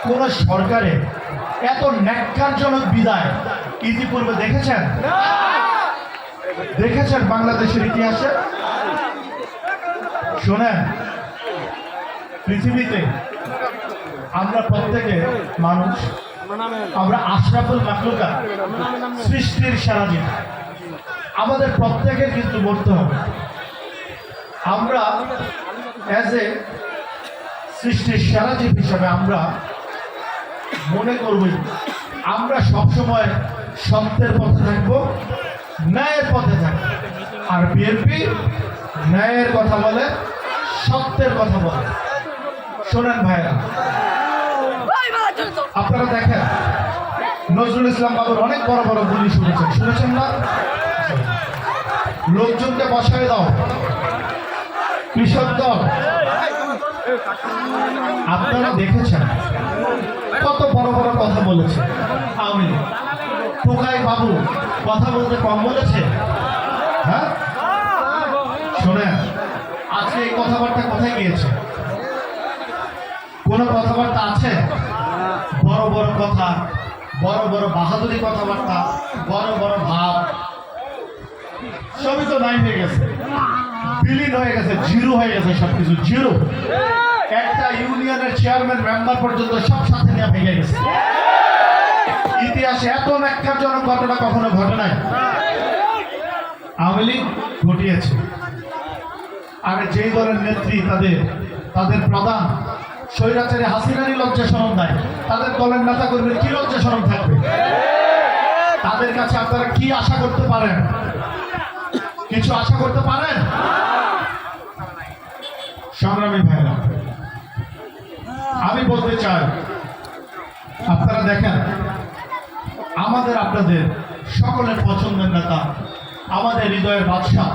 কোন সরকারে এত ন্যাক্কারজনক বিদায় ইতিপূর্বে দেখেছেন? দেখেছেন বাংলাদেশের ইতিহাসে? শোনেন, পৃথিবীতে আমরা প্রত্যেকে মানুষ, আমরা আশরাফুল মাখলুকাত, সৃষ্টির সেরা জীব। আমাদের প্রত্যেকের কিন্তু মরতে হবে। আমরা অ্যাজ এ সৃষ্টির সেরা জীব হিসাবে আমরা মনে করবই আমরা সবসময় সত্যের পথে থাকবো, ন্যায়ের পথে থাকবো। আর বিএনপি ন্যায়ের কথা বলে, সত্যের কথা বলে। শোনেন ভাইরা, আপনারা দেখেন নজরুল ইসলাম বাবুর অনেক বড় বড় গুলি শুনেছেন না? লোকজনকে বসায় দাও, কৃষক দল, আপনারা দেখেছেন কত বড় বড় কথা বলেছে। আমি টোকাই বাবু কথা বলতে কম বলেছে? হ্যাঁ, শোনেন, আজকে এই কথাবার্তা কোথায় গিয়েছে? কোন কথাবার্তা আছে? বড় বড় কথা, বড় বড় বাহাদুরি কথাবার্তা, বড় বড় ভাব সবই তো নাই হয়ে গেছে, বিলীন হয়ে গেছে, জিরো হয়ে গেছে, সবকিছু জিরো। একটা ইউনিয়নের চেয়ারম্যান মেম্বার পর্যন্ত সব সাথে নিয়ে ভেঙে গেছে। ইতিহাসে এত ন্যাক্কারজনক ঘটনা কখনো ঘটে নাই। আওয়ামী লীগ ঘটিয়েছে। আর যেই দলের নেত্রী, তাদের প্রধান স্বৈরাচারী হাসিনারই লজ্জা শরম নাই, তাদের দলের নেতা কর্মীর কি লজ্জা শরম থাকবে? তাদের কাছে আপনারা কি আশা করতে পারেন? কিছু আশা করতে পারেন? সংগ্রামী ভাইরা, আমি বলতে চাই, আপনারা দেখেন আমাদের আপনাদের সকলের পছন্দের নেতা, আমাদের হৃদয়ের বাদশা